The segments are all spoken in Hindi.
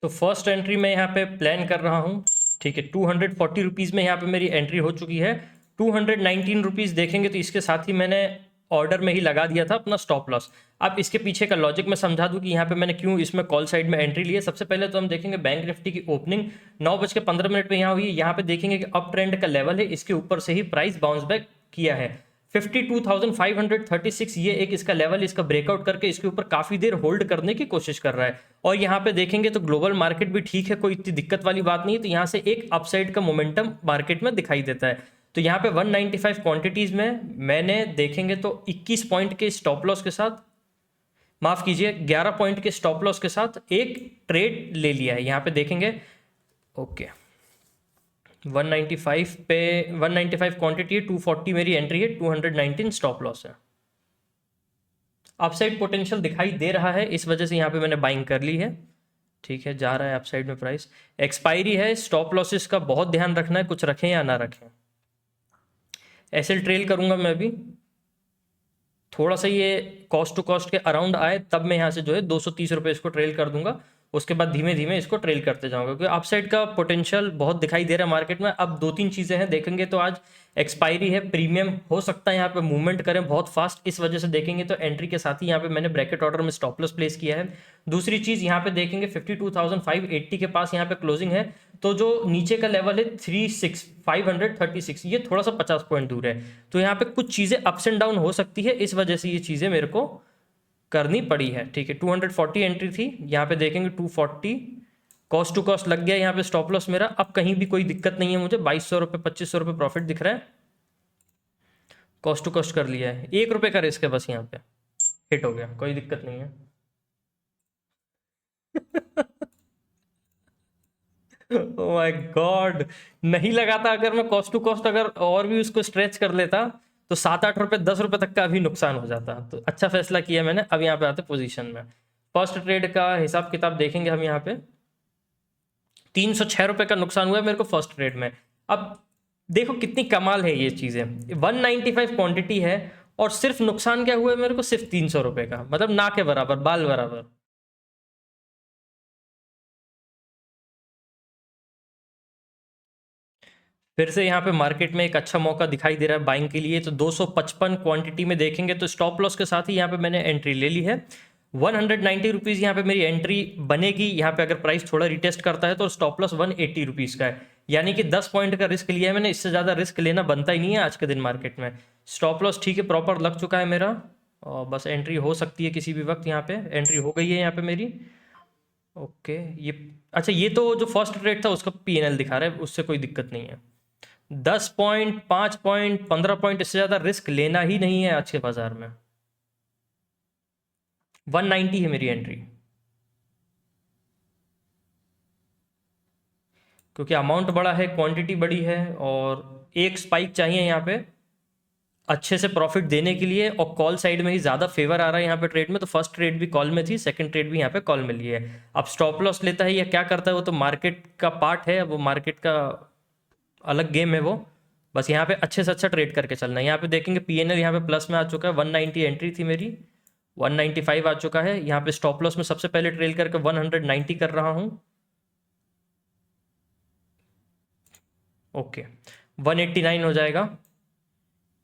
तो फर्स्ट एंट्री मैं यहाँ पे प्लान कर रहा हूँ, ठीक है। 240 रुपीज़ में यहाँ पे मेरी एंट्री हो चुकी है। 219 रुपीज़ देखेंगे तो इसके साथ ही मैंने ऑर्डर में ही लगा दिया था अपना स्टॉप लॉस। अब इसके पीछे का लॉजिक मैं समझा दूं कि यहाँ पे मैंने क्यों इसमें कॉल साइड में एंट्री ली है। सबसे पहले तो हम देखेंगे बैंक निफ्टी की ओपनिंग 9:15 पे यहाँ हुई है। यहाँ पे देखेंगे कि अप ट्रेंड का लेवल है, इसके ऊपर से ही प्राइस बाउंस बैक किया है। 52,536 ये एक इसका लेवल, इसका ब्रेकआउट करके इसके ऊपर काफ़ी देर होल्ड करने की कोशिश कर रहा है। और यहाँ पे देखेंगे तो ग्लोबल मार्केट भी ठीक है, कोई इतनी दिक्कत वाली बात नहीं है। तो यहाँ से एक अपसाइड का मोमेंटम मार्केट में दिखाई देता है। तो यहाँ पे 195 क्वांटिटीज़ में मैंने देखेंगे तो 21 पॉइंट के स्टॉप लॉस के साथ, माफ़ कीजिए 11 पॉइंट के स्टॉप लॉस के साथ एक ट्रेड ले लिया है। यहाँ पे देखेंगे ओके 195 पे 195 क्वांटिटी है, 240 मेरी एंट्री है, 219 स्टॉप लॉस है। अपसाइड पोटेंशियल दिखाई दे रहा है, इस वजह से यहाँ पे मैंने बाइंग कर ली है। ठीक है, जा रहा है अपसाइड में प्राइस। एक्सपायरी है, स्टॉप लॉसेस का बहुत ध्यान रखना है, कुछ रखें या ना रखें। एसएल ट्रेल करूंगा मैं भी, थोड़ा सा ये कॉस्ट टू कॉस्ट के अराउंड आए तब मैं यहाँ से जो है 230 रुपये इसको ट्रेल कर दूंगा। उसके बाद धीमे धीमे इसको ट्रेल करते जाऊंगा, क्योंकि अपसाइड का पोटेंशियल बहुत दिखाई दे रहा है मार्केट में। अब दो तीन चीज़ें हैं देखेंगे तो आज एक्सपायरी है, प्रीमियम हो सकता है यहाँ पे मूवमेंट करें बहुत फास्ट, इस वजह से देखेंगे तो एंट्री के साथ ही यहाँ पे मैंने ब्रैकेट ऑर्डर में स्टॉप लॉस प्लेस किया है। दूसरी चीज़ यहाँ पे देखेंगे 52,580 के पास यहाँ पे क्लोजिंग है, तो जो नीचे का लेवल है 536 ये थोड़ा सा 50 पॉइंट दूर है। तो यहाँ पे कुछ चीज़ें अप्स एंड डाउन हो सकती है, इस वजह से ये चीज़ें मेरे को करनी पड़ी है। ठीक है, 240 एंट्री थी, यहाँ पे देखेंगे 240 कॉस्ट टू कॉस्ट लग गया यहाँ पे स्टॉप लॉस मेरा। अब कहीं भी कोई दिक्कत नहीं है मुझे, 2200 रुपये 2500 रुपये प्रॉफिट दिख रहा है, कॉस्ट टू कॉस्ट कर लिया है। 1 रुपये का रिस्क है बस, यहाँ पे हिट हो गया, कोई दिक्कत नहीं है। ओ माय गॉड, नहीं लगाता अगर मैं कॉस्ट टू कॉस्ट, अगर और भी उसको स्ट्रेच कर लेता तो 7-8 रुपये 10 रुपये तक का भी नुकसान हो जाता। तो अच्छा फैसला किया मैंने। अब यहाँ पे आते पोजीशन में, फर्स्ट ट्रेड का हिसाब किताब देखेंगे हम। यहाँ पे 306 रुपये का नुकसान हुआ है मेरे को फर्स्ट ट्रेड में। अब देखो कितनी कमाल है ये चीज़ें, 195 क्वांटिटी है और सिर्फ नुकसान क्या हुआ है मेरे को, सिर्फ 300 रुपये का, मतलब ना के बराबर, बाल बराबर। फिर से यहाँ पे मार्केट में एक अच्छा मौका दिखाई दे रहा है बाइंग के लिए। तो 255 क्वांटिटी में देखेंगे तो स्टॉप लॉस के साथ ही यहाँ पे मैंने एंट्री ले ली है। 190 रुपीज़ यहाँ पे मेरी एंट्री बनेगी। यहाँ पे अगर प्राइस थोड़ा रिटेस्ट करता है तो स्टॉप लॉस 180 रुपीज़ का है, यानी कि 10 पॉइंट का रिस्क लिया है मैंने। इससे ज़्यादा रिस्क लेना बनता ही नहीं है आज के दिन मार्केट में। स्टॉप लॉस ठीक है प्रॉपर लग चुका है मेरा, और बस एंट्री हो सकती है किसी भी वक्त। यहाँ पे एंट्री हो गई है यहाँ पे मेरी। ओके, ये अच्छा, ये तो जो फर्स्ट ट्रेड था उसका पीएनएल दिखा रहा है, उससे कोई दिक्कत नहीं है। 10 पॉइंट 5 पॉइंट 15 पॉइंट इससे ज़्यादा रिस्क लेना ही नहीं है आज के बाजार में। 190 है मेरी एंट्री, क्योंकि अमाउंट बड़ा है, क्वांटिटी बड़ी है, और एक स्पाइक चाहिए यहाँ पे अच्छे से प्रॉफिट देने के लिए। और कॉल साइड में ही ज़्यादा फेवर आ रहा है यहाँ पे ट्रेड में। तो फर्स्ट ट्रेड भी कॉल में थी, सेकंड ट्रेड भी यहाँ पे कॉल में ली है। अब स्टॉप लॉस लेता है या क्या करता है वो तो मार्केट का पार्ट है, वो मार्केट का अलग गेम है वो। बस यहाँ पे अच्छे से अच्छा ट्रेड करके चलना है। यहाँ पे देखेंगे पीएनएल यहाँ पे प्लस में आ चुका है, 190 एंट्री थी मेरी, 195 आ चुका है। यहाँ पे स्टॉप लॉस में सबसे पहले ट्रेल करके 190 कर रहा हूँ। ओके, 189 हो जाएगा,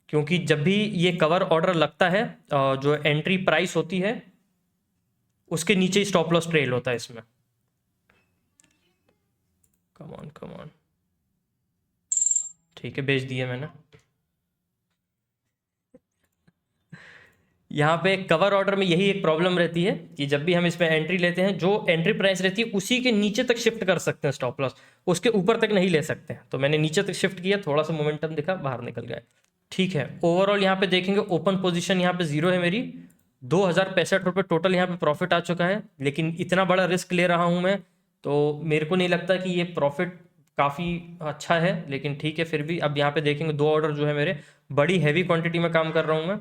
क्योंकि जब भी ये कवर ऑर्डर लगता है जो एंट्री प्राइस होती है उसके नीचे ही स्टॉप लॉस ट्रेल होता है इसमें। कम ऑन कम ऑन, ठीक है, बेच दिए मैंने। यहाँ पे कवर ऑर्डर में यही एक प्रॉब्लम रहती है कि जब भी हम इसमें एंट्री लेते हैं, जो एंट्री प्राइस रहती है उसी के नीचे तक शिफ्ट कर सकते हैं स्टॉप लॉस, उसके ऊपर तक नहीं ले सकते हैं। तो मैंने नीचे तक शिफ्ट किया, थोड़ा सा मोमेंटम दिखा, बाहर निकल गया। ठीक है, ओवरऑल यहाँ पे देखेंगे ओपन पोजीशन यहाँ पे 0 है मेरी, 2,065 रुपये टोटल यहाँ पे प्रॉफिट आ चुका है। लेकिन इतना बड़ा रिस्क ले रहा हूँ मैं, तो मेरे को नहीं लगता कि ये प्रॉफिट काफ़ी अच्छा है, लेकिन ठीक है फिर भी। अब यहाँ पे देखेंगे 2 ऑर्डर जो है मेरे, बड़ी हैवी क्वांटिटी में काम कर रहा हूँ मैं।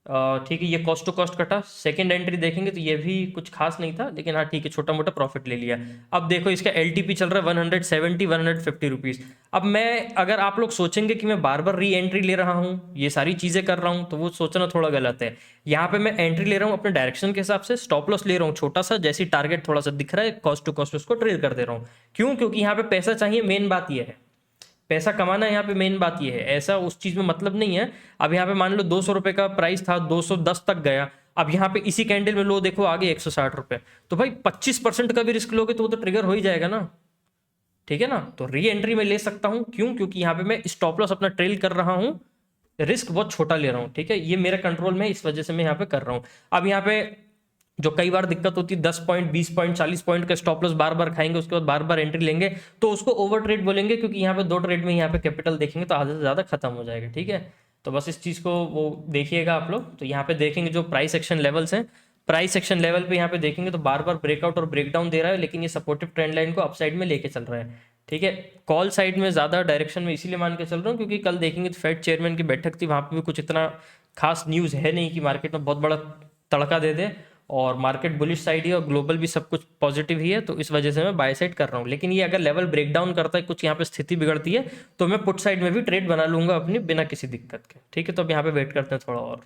ठीक है, ये कॉस्ट टू कॉस्ट कटा। सेकंड एंट्री देखेंगे तो ये भी कुछ खास नहीं था, लेकिन हाँ ठीक है, छोटा मोटा प्रॉफिट ले लिया। अब देखो इसका एलटीपी चल रहा है 170 150 रुपीज़। अब मैं, अगर आप लोग सोचेंगे कि मैं बार बार री एंट्री ले रहा हूँ, ये सारी चीज़ें कर रहा हूँ, तो वो सोचना थोड़ा गलत है। यहाँ पे मैं एंट्री ले रहा हूँ अपने डायरेक्शन के हिसाब से, स्टॉप लॉस ले रहा हूँ छोटा सा, जैसी टारगेट थोड़ा सा दिख रहा है कॉस्ट टू कॉस्ट उसको ट्रेड कर दे रहा हूँ। क्यों? क्योंकि यहाँ पे पैसा चाहिए, मेन बात ये है, पैसा कमाना है यहाँ पे, मेन बात ये है। ऐसा उस चीज में मतलब नहीं है। अब यहाँ पे मान लो 200 रुपए का प्राइस था, 210 तक गया, अब यहाँ पे इसी कैंडल में लो देखो आगे 160 रुपए, तो भाई 25% का भी रिस्क लोगे तो वो तो ट्रिगर हो ही जाएगा ना। ठीक है ना, तो री एंट्री में ले सकता हूँ। क्यों? क्योंकि यहाँ पे मैं स्टॉप लॉस अपना ट्रेल कर रहा हूँ, रिस्क बहुत छोटा ले रहा हूँ। ठीक है, ये मेरे कंट्रोल में है, इस वजह से मैं यहाँ पे कर रहा हूँ। अब यहाँ पे जो कई बार दिक्कत होती है, 10 पॉइंट 20 पॉइंट 40 पॉइंट का स्टॉप लॉस बार बार खाएंगे, उसके बाद बार बार एंट्री लेंगे, तो उसको ओवर ट्रेड बोलेंगे, क्योंकि यहाँ पे 2 ट्रेड में यहाँ पे कैपिटल देखेंगे तो आधे से ज़्यादा खत्म हो जाएगा। ठीक है, तो बस इस चीज़ को वो देखिएगा आप लोग। तो यहाँ पे देखेंगे जो प्राइस एक्शन लेवल्स हैं, प्राइस एक्शन लेवल पे यहाँ पे देखेंगे तो बार बार ब्रेकआउट और ब्रेकडाउन दे रहा है, लेकिन ये सपोर्टिव ट्रेंड लाइन को अपसाइड में लेके चल रहा है। ठीक है, कॉल साइड में ज़्यादा डायरेक्शन में इसीलिए मान के चल रहा हूँ क्योंकि कल देखेंगे तो फेड चेयरमैन की बैठक थी, वहाँ पे भी कुछ इतना खास न्यूज़ है नहीं कि मार्केट में बहुत बड़ा तड़का दे दे, और मार्केट बुलिश साइड ही और ग्लोबल भी सब कुछ पॉजिटिव ही है, तो इस वजह से मैं बाय साइड कर रहा हूँ। लेकिन ये अगर लेवल ब्रेक डाउन करता है, कुछ यहाँ पे स्थिति बिगड़ती है, तो मैं पुट साइड में भी ट्रेड बना लूंगा अपनी बिना किसी दिक्कत के। ठीक है, तो अब यहाँ पे वेट करते हैं थोड़ा और।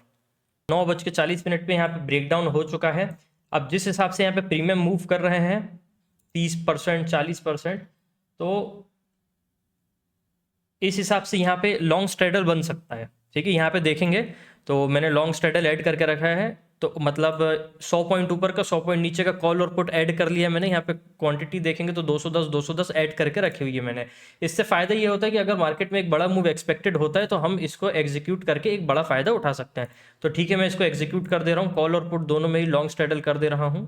9:40 पे यहाँ पे ब्रेक डाउन हो चुका है। अब जिस हिसाब से यहाँ पे प्रीमियम मूव कर रहे हैं 30% 40%, तो इस हिसाब से यहाँ पे लॉन्ग स्ट्रेडल बन सकता है। ठीक है, यहाँ पे देखेंगे तो मैंने लॉन्ग स्ट्रेडल ऐड करके रखा है, तो मतलब 100 पॉइंट ऊपर का 100 पॉइंट नीचे का कॉल और पुट ऐड कर लिया मैंने। यहाँ पे क्वांटिटी देखेंगे तो 210 210 ऐड करके रखी हुई है मैंने। इससे फ़ायदा ये होता है कि अगर मार्केट में एक बड़ा मूव एक्सपेक्टेड होता है तो हम इसको एग्जीक्यूट करके एक बड़ा फ़ायदा उठा सकते हैं। तो ठीक है, मैं इसको एग्जीक्यूट कर दे रहा हूँ, कॉल और पुट दोनों में ही लॉन्ग स्ट्रेडल कर दे रहा हूँ।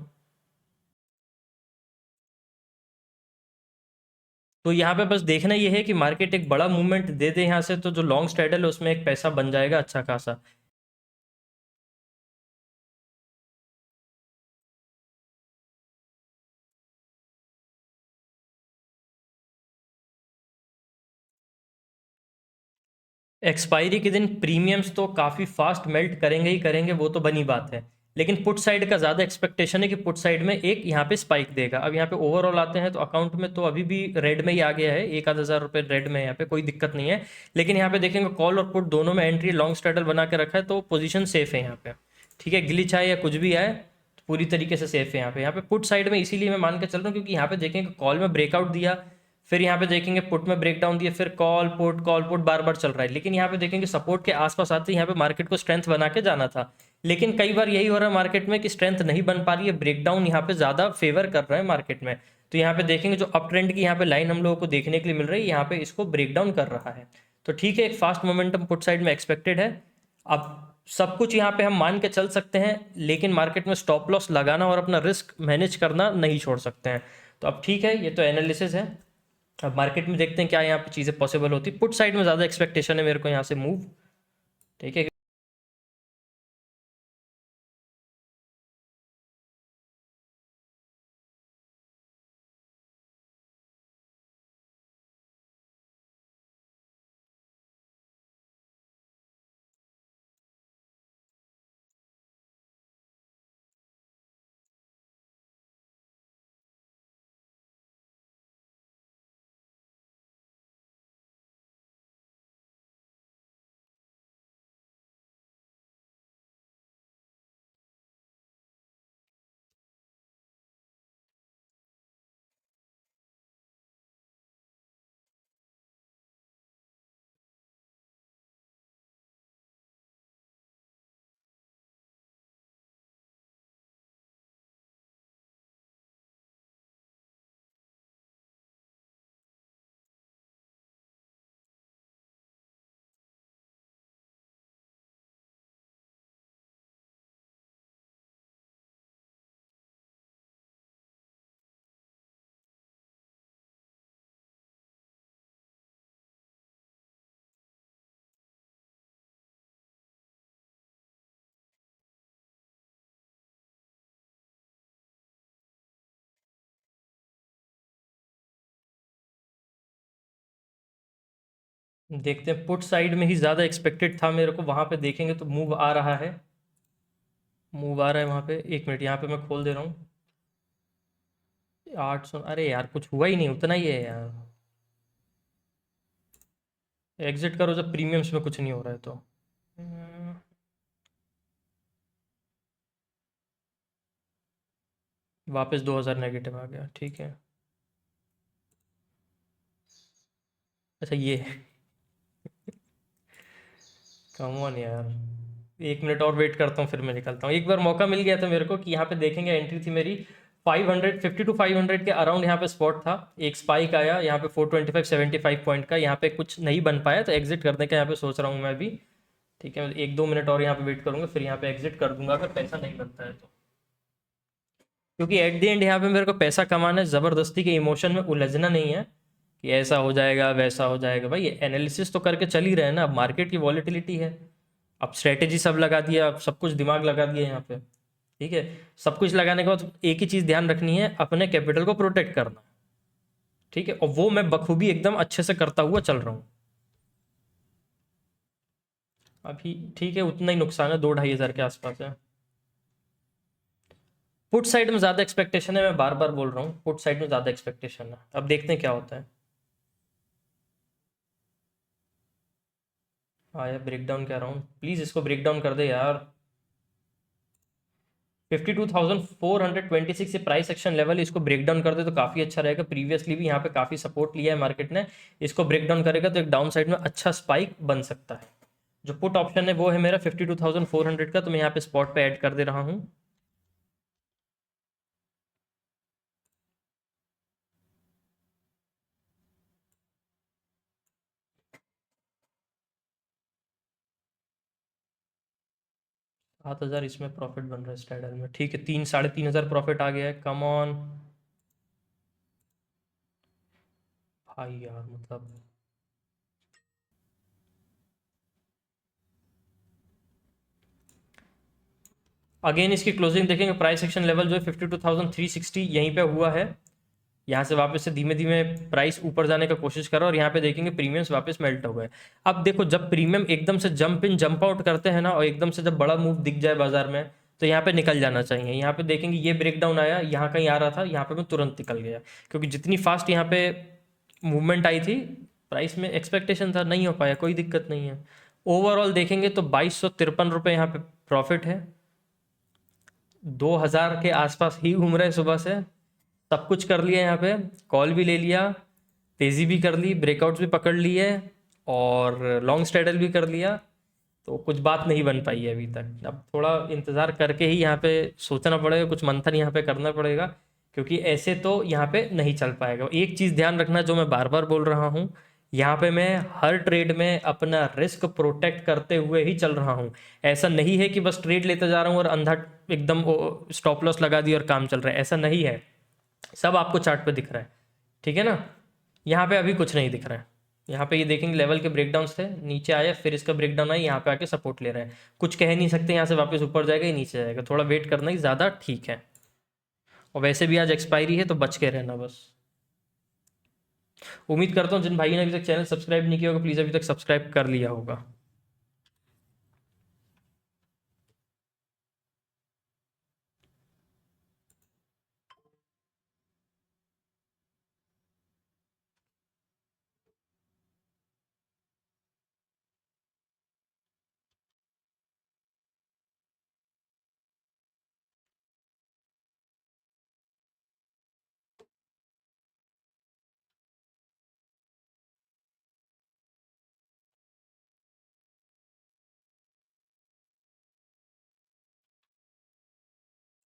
तो यहाँ पे बस देखना ये है कि मार्केट एक बड़ा मूवमेंट दे दे यहाँ से, तो जो लॉन्ग स्ट्रेडल है उसमें एक पैसा बन जाएगा अच्छा खासा। एक्सपायरी के दिन प्रीमियम्स तो काफ़ी फास्ट मेल्ट करेंगे ही करेंगे, वो तो बनी बात है। लेकिन पुट साइड का ज़्यादा एक्सपेक्टेशन है कि पुट साइड में एक यहाँ पे स्पाइक देगा। अब यहाँ पे ओवरऑल आते हैं तो अकाउंट में तो अभी भी रेड में ही आ गया है, 1,000 रुपये रेड में, यहाँ पे कोई दिक्कत नहीं है। लेकिन यहाँ पे देखेंगे कॉल और पुट दोनों में एंट्री लॉन्ग स्ट्रेडल बना के रखा है, तो पोजीशन सेफ है यहाँ पे। ठीक है, ग्लिच आए या कुछ भी आए तो पूरी तरीके से सेफ है यहाँ पे पुट साइड में। इसीलिए मैं मान के चल रहा हूँ क्योंकि यहाँ पे देखेंगे कॉल में ब्रेकआउट दिया, फिर यहाँ पे देखेंगे पुट में ब्रेकडाउन दिया, फिर कॉल पुट बार बार चल रहा है। लेकिन यहाँ पे देखेंगे सपोर्ट के आसपास आते ही यहाँ पे मार्केट को स्ट्रेंथ बना के जाना था। लेकिन कई बार यही हो रहा है मार्केट में कि स्ट्रेंथ नहीं बन पा रही है, ब्रेकडाउन यहाँ पे ज़्यादा फेवर कर रहा है मार्केट में। तो यहाँ पे देखेंगे जो अप ट्रेंड की यहाँ पे लाइन हम लोगों को देखने के लिए मिल रही है, यहाँ पे इसको ब्रेकडाउन कर रहा है। तो ठीक है, एक फास्ट मोमेंटम पुट साइड में एक्सपेक्टेड है। अब सब कुछ यहाँ पे हम मान के चल सकते हैं, लेकिन मार्केट में स्टॉप लॉस लगाना और अपना रिस्क मैनेज करना नहीं छोड़ सकते हैं। तो अब ठीक है, ये तो एनालिसिस है। अब मार्केट में देखते हैं क्या यहाँ पे चीज़ें पॉसिबल होती। पुट साइड में ज़्यादा एक्सपेक्टेशन है मेरे को यहाँ से मूव। ठीक है, देखते हैं पुट साइड में ही ज़्यादा एक्सपेक्टेड था मेरे को, वहाँ पे देखेंगे तो मूव आ रहा है। मूव आ रहा है वहाँ पे, 1 मिनट यहाँ पे मैं खोल दे रहा हूँ। 800, अरे यार कुछ हुआ ही नहीं, उतना ही है यार। एग्जिट करो जब प्रीमियम्स में कुछ नहीं हो रहा है तो। हम्म, वापस 2000 नेगेटिव आ गया, ठीक है। अच्छा ये कम ऑन यार, 1 मिनट और वेट करता हूँ फिर मैं निकलता हूँ। एक बार मौका मिल गया था मेरे को कि यहाँ पे देखेंगे, एंट्री थी मेरी 550 टू 500 के अराउंड, यहाँ पे स्पॉट था। एक स्पाइक आया यहाँ पे 425 75 पॉइंट का, यहाँ पे कुछ नहीं बन पाया तो एग्जिट करने का यहाँ पे सोच रहा हूँ मैं भी। ठीक है, 1-2 मिनट और यहाँ पे वेट करूंगा, फिर यहाँ पे एग्जिट कर दूंगा अगर पैसा नहीं बनता है तो। क्योंकि एट द एंड यहाँ पे मेरे को पैसा कमाना है, ज़बरदस्ती के इमोशन में उलझना नहीं है कि ऐसा हो जाएगा वैसा हो जाएगा। भाई एनालिसिस तो करके चल ही रहे हैं ना, अब मार्केट की वॉलेटिलिटी है। अब स्ट्रेटेजी सब लगा दिया, अब सब कुछ दिमाग लगा दिया यहाँ पे। ठीक है, सब कुछ लगाने के बाद एक ही चीज़ ध्यान रखनी है, अपने कैपिटल को प्रोटेक्ट करना। ठीक है, और वो मैं बखूबी एकदम अच्छे से करता हुआ चल रहा हूँ अभी। ठीक है, उतना ही नुकसान है, 2-2.5 हज़ार के आसपास है। पुट साइड में ज़्यादा एक्सपेक्टेशन है, मैं बार बार बोल रहा हूँ, पुट साइड में ज़्यादा एक्सपेक्टेशन है। अब देखते हैं क्या होता है। आया ब्रेक डाउन कह रहा हूँ, प्लीज़ इसको ब्रेक डाउन कर दे यार। 52,426 ये प्राइस एक्शन लेवल, इसको ब्रेक डाउन कर दे तो काफ़ी अच्छा रहेगा। प्रीवियसली भी यहाँ पे काफ़ी सपोर्ट लिया है मार्केट ने, इसको ब्रेक डाउन करेगा तो एक डाउन साइड में अच्छा स्पाइक बन सकता है। जो पुट ऑप्शन है वो है मेरा 52,400 का, तो मैं यहाँ पे स्पॉट पे ऐड कर दे रहा हूँ। $7,000 इसमें प्रॉफिट बन रहा है स्ट्रैडल में। ठीक है, 3-3.5 हज़ार प्रॉफिट आ गया है, कम ऑन भाई यार, मतलब अगेन इसकी क्लोजिंग देखेंगे, प्राइस एक्शन लेवल जो है 52,360 यहीं पे हुआ है। यहाँ से वापस से धीमे धीमे प्राइस ऊपर जाने का कोशिश करो, और यहाँ पे देखेंगे प्रीमियम्स वापस मेल्ट हो गए। अब देखो, जब प्रीमियम एकदम से जंप इन जंप आउट करते हैं ना, और एकदम से जब बड़ा मूव दिख जाए बाजार में, तो यहाँ पे निकल जाना चाहिए। यहाँ पे देखेंगे ये ब्रेक डाउन आया, यहाँ कहीं आ रहा था, यहाँ पे मैं तुरंत निकल गया, क्योंकि जितनी फास्ट यहाँ पे मूवमेंट आई थी प्राइस में, एक्सपेक्टेशन था, नहीं हो पाया, कोई दिक्कत नहीं है। ओवरऑल देखेंगे तो 2253 रुपये यहाँ पे प्रॉफिट है। 2,000 के आसपास ही घूम रहे हैं सुबह से। सब कुछ कर लिया यहाँ पे, कॉल भी ले लिया, तेज़ी भी कर ली, ब्रेकआउट्स भी पकड़ लिए, और लॉन्ग स्ट्रेडल भी कर लिया। तो कुछ बात नहीं बन पाई है अभी तक। अब थोड़ा इंतज़ार करके ही यहाँ पे सोचना पड़ेगा, कुछ मंथन यहाँ पे करना पड़ेगा, क्योंकि ऐसे तो यहाँ पे नहीं चल पाएगा। एक चीज़ ध्यान रखना जो मैं बार बार बोल रहा हूँ, यहाँ पे मैं हर ट्रेड में अपना रिस्क प्रोटेक्ट करते हुए ही चल रहा हूँ। ऐसा नहीं है कि बस ट्रेड लेते जा रहा हूँ और अंधा एकदम स्टॉप लॉस लगा दिया और काम चल रहा है, ऐसा नहीं है। सब आपको चार्ट पे दिख रहा है, ठीक है ना। यहाँ पे अभी कुछ नहीं दिख रहा है। यहाँ पे ये देखेंगे लेवल के ब्रेकडाउन्स थे, नीचे आया, फिर इसका ब्रेकडाउन आया, यहाँ पे आके सपोर्ट ले रहे हैं। कुछ कह नहीं सकते, यहाँ से वापस ऊपर जाएगा या नीचे जाएगा, थोड़ा वेट करना ही ज़्यादा ठीक है। और वैसे भी आज एक्सपायरी है, तो बच के रहना बस। उम्मीद करता हूँ जिन भाई ने अभी तक चैनल सब्सक्राइब नहीं किया होगा, प्लीज़ अभी तक सब्सक्राइब कर लिया होगा।